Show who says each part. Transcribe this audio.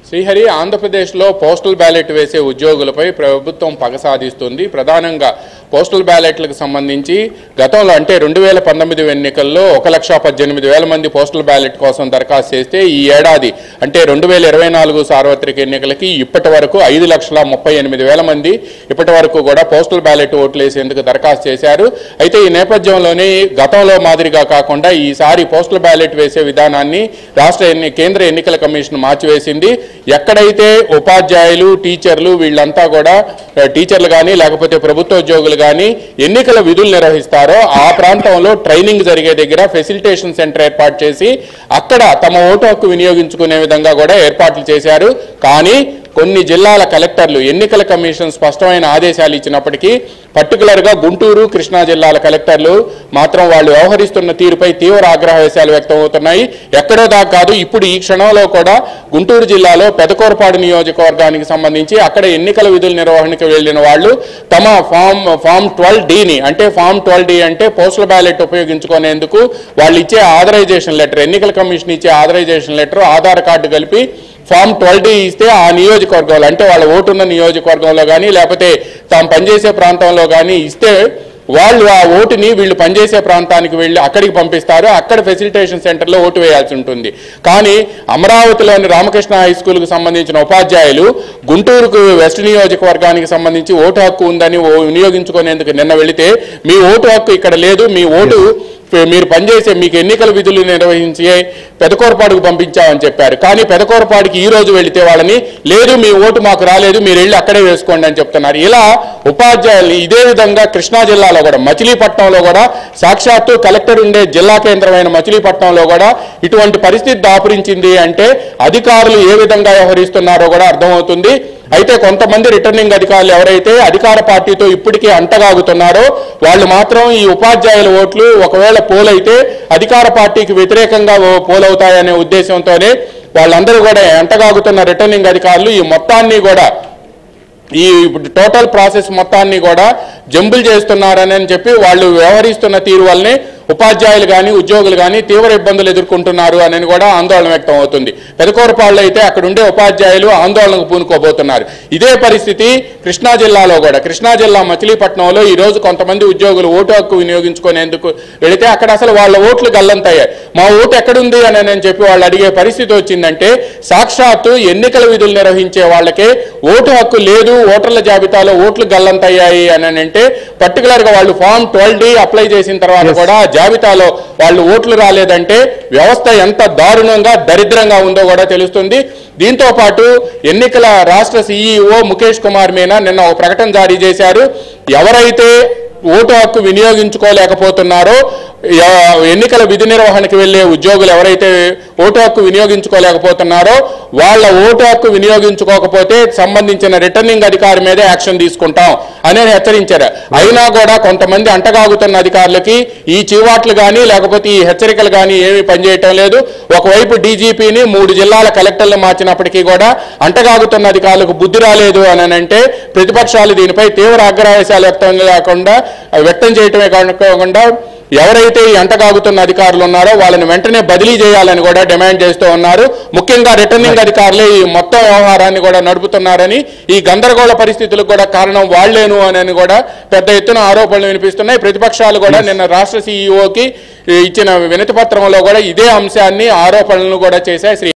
Speaker 1: శ్రీహరి ఆంధ్రప్రదేశ్లో postal ballot వేసే ఉద్యోగులపై ప్రభుత్వం పగ సాధిస్తుంది. ప్రధానంగా పోస్టల్ బ్యాలెట్లకు సంబంధించి గతంలో అంటే 2019 ఎన్నికల్లో 1,18,000 మంది పోస్టల్ బ్యాలెట్ కోసం దరఖాస్తు చేస్తే ఈ ఏడాది అంటే 2024 సార్వత్రిక ఎన్నికలకి ఇప్పటి వరకు 5,38,000 మంది ఇప్పటి వరకు కూడా పోస్టల్ బ్యాలెట్ ఓట్లు వేసేందుకు దరఖాస్తు చేశారు. అయితే ఈ నేపథ్యంలోనే గతంలో మాదిరిగా కాకుండా ఈసారి పోస్టల్ బ్యాలెట్ వేసే విధానాన్ని కేంద్ర ఎన్నికల కమిషన్ మార్చివేసింది. ఎక్కడైతే ఉపాధ్యాయులు టీచర్లు వీళ్ళంతా కూడా టీచర్లు కానీ లేకపోతే ప్రభుత్వ ఉద్యోగులు కానీ ఎన్నికల విధులు నిర్వహిస్తారో ఆ ప్రాంతంలో ట్రైనింగ్ జరిగే దగ్గర ఫెసిలిటేషన్ సెంటర్ ఏర్పాటు చేసి అక్కడ తమ ఓటు హక్కు వినియోగించుకునే విధంగా కూడా ఏర్పాట్లు చేశారు. కానీ కొన్ని జిల్లాల కలెక్టర్లు ఎన్నికల కమిషన్ స్పష్టమైన ఆదేశాలు ఇచ్చినప్పటికీ పర్టికులర్గా గుంటూరు కృష్ణా జిల్లాల కలెక్టర్లు మాత్రం వాళ్ళు వ్యవహరిస్తున్న తీరుపై తీవ్ర ఆగ్రహవేశాలు వ్యక్తమవుతున్నాయి. ఎక్కడో దాకా కాదు, ఇప్పుడు ఈ క్షణంలో కూడా గుంటూరు జిల్లాలో పెదకూరపాడు నియోజకవర్గానికి సంబంధించి అక్కడ ఎన్నికల విధుల నిర్వహణకు వెళ్లిన వాళ్ళు తమ ఫామ్ 12Dని అంటే ఫామ్ 12D అంటే పోస్టల్ బ్యాలెట్ ఉపయోగించుకునేందుకు వాళ్ళు ఇచ్చే ఆథరైజేషన్ లెటర్, ఎన్నికల కమిషన్ ఇచ్చే ఆథరైజేషన్ లెటర్, ఆధార్ కార్డు కలిపి ఫామ్ 12D ఇస్తే ఆ నియోజకవర్గంలో అంటే వాళ్ళ ఓటున్న నియోజకవర్గంలో కానీ లేకపోతే తాము పనిచేసే ప్రాంతంలో కానీ ఇస్తే వాళ్ళు ఆ ఓటుని వీళ్ళు పనిచేసే ప్రాంతానికి వెళ్ళి అక్కడికి పంపిస్తారు. అక్కడ ఫెసిలిటేషన్ సెంటర్లో ఓటు వేయాల్సి ఉంటుంది. కానీ అమరావతిలోని రామకృష్ణ హై స్కూల్కి సంబంధించిన ఉపాధ్యాయులు గుంటూరుకు వెస్ట్ నియోజకవర్గానికి సంబంధించి ఓటు హక్కు ఉందని వినియోగించుకునేందుకు నిన్న వెళితే మీ ఓటు హక్కు ఇక్కడ లేదు, మీ ఓటు మీరు పనిచేసే మీకు ఎన్నికల విధులు నిర్వహించే పెదకూరపాడుకు పంపించామని చెప్పారు. కానీ పెదకూరపాడుకి ఈ రోజు వెళితే వాళ్ళని లేదు మీ ఓటు మాకు రాలేదు, మీరు వెళ్ళి అక్కడే వేసుకోండి అని చెప్తున్నారు. ఇలా ఉపాధ్యాయులు ఇదే విధంగా కృష్ణా జిల్లాలో కూడా మచిలీపట్నంలో కూడా సాక్షాత్తు కలెక్టర్ ఉండే జిల్లా కేంద్రమైన మచిలీపట్నంలో కూడా ఇటువంటి పరిస్థితి దాపురించింది అంటే అధికారులు ఏ విధంగా వ్యవహరిస్తున్నారో కూడా అర్థమవుతుంది. అయితే కొంతమంది రిటర్నింగ్ అధికారులు ఎవరైతే అధికార పార్టీతో ఇప్పటికే అంటగాగుతున్నారో వాళ్ళు మాత్రం ఈ ఉపాధ్యాయుల ఓట్లు ఒకవేళ పోలైతే అధికార పార్టీకి వ్యతిరేకంగా పోలవుతాయనే ఉద్దేశంతోనే వాళ్ళందరూ కూడా అంటగాగుతున్న రిటర్నింగ్ అధికారులు ఈ మొత్తాన్ని కూడా ఈ టోటల్ ప్రాసెస్ మొత్తాన్ని కూడా జంబుల్ చేస్తున్నారని చెప్పి వాళ్ళు వ్యవహరిస్తున్న తీరు వల్లనే ఉపాధ్యాయులు కానీ ఉద్యోగులు కానీ తీవ్ర ఇబ్బందులు ఎదుర్కొంటున్నారు అని కూడా ఆందోళన వ్యక్తం అవుతుంది. పెదకూరపాడులో అయితే అక్కడ ఉండే ఉపాధ్యాయులు ఆందోళనకు పూనుకోబోతున్నారు. ఇదే పరిస్థితి కృష్ణా జిల్లాలో కూడా కృష్ణా జిల్లా మచిలీపట్నంలో ఈ రోజు కొంతమంది ఉద్యోగులు ఓటు హక్కు వినియోగించుకునేందుకు వెళితే అక్కడ అసలు వాళ్ళ ఓట్లు గల్లంతయ్యాయి. మా ఓటు ఎక్కడుంది అని చెప్పి వాళ్ళు అడిగే పరిస్థితి వచ్చిందంటే సాక్షాత్తు ఎన్నికల విధులు నిర్వహించే వాళ్ళకే ఓటు హక్కు లేదు, ఓటర్ల జాబితాలో ఓట్లు గల్లంతయ్యాయి అని అంటే పర్టికులర్గా వాళ్ళు ఫామ్ 12D అప్లై చేసిన తర్వాత కూడా జాబితాలో వాళ్ళు ఓట్లు రాలేదంటే వ్యవస్థ ఎంత దారుణంగా దరిద్రంగా ఉందో కూడా తెలుస్తుంది. దీంతో పాటు ఎన్నికల రాష్ట్ర CEO ముఖేష్ కుమార్ మీనా నిన్న ఒక ప్రకటన జారీ చేశారు. ఎవరైతే ఓటు హక్కు వినియోగించుకోలేకపోతున్నారో ఎన్నికల విధి నిర్వహణకు వెళ్లే ఉద్యోగులు ఎవరైతే ఓటు హక్కు వినియోగించుకోలేకపోతున్నారో వాళ్ళ ఓటు హక్కు వినియోగించుకోకపోతే సంబంధించిన రిటర్నింగ్ అధికారి మీదే యాక్షన్ తీసుకుంటాం అని హెచ్చరించారు. అయినా కూడా కొంతమంది అంటగాగుతున్న అధికారులకి ఈ చివాట్లు కానీ లేకపోతే ఈ హెచ్చరికలు కానీ ఏమీ పనిచేయటం లేదు. ఒకవైపు డీజీపీని 3 జిల్లాల కలెక్టర్లు మార్చినప్పటికీ కూడా అంటగాగుతున్న అధికారులకు బుద్ధి రాలేదు అని అంటే ప్రతిపక్షాలు దీనిపై తీవ్ర ఆగ్రహవేశాలు వ్యక్తం చేయటమే కాకుండా ఎవరైతే ఈ అంటగాగుతున్న అధికారులు ఉన్నారో వాళ్ళని వెంటనే బదిలీ చేయాలని కూడా డిమాండ్ చేస్తూ ఉన్నారు. ముఖ్యంగా రిటర్నింగ్ అధికారులే ఈ మొత్తం వ్యవహారాన్ని కూడా నడుపుతున్నారని, ఈ గందరగోళ పరిస్థితులకు కూడా కారణం వాళ్లేను అని కూడా పెద్ద ఎత్తున ఆరోపణలు వినిపిస్తున్నాయి. ప్రతిపక్షాలు కూడా నిన్న రాష్ట్ర CEOకి ఇచ్చిన వినతి పత్రంలో కూడా ఇదే అంశాన్ని ఆరోపణలను కూడా చేశాయి.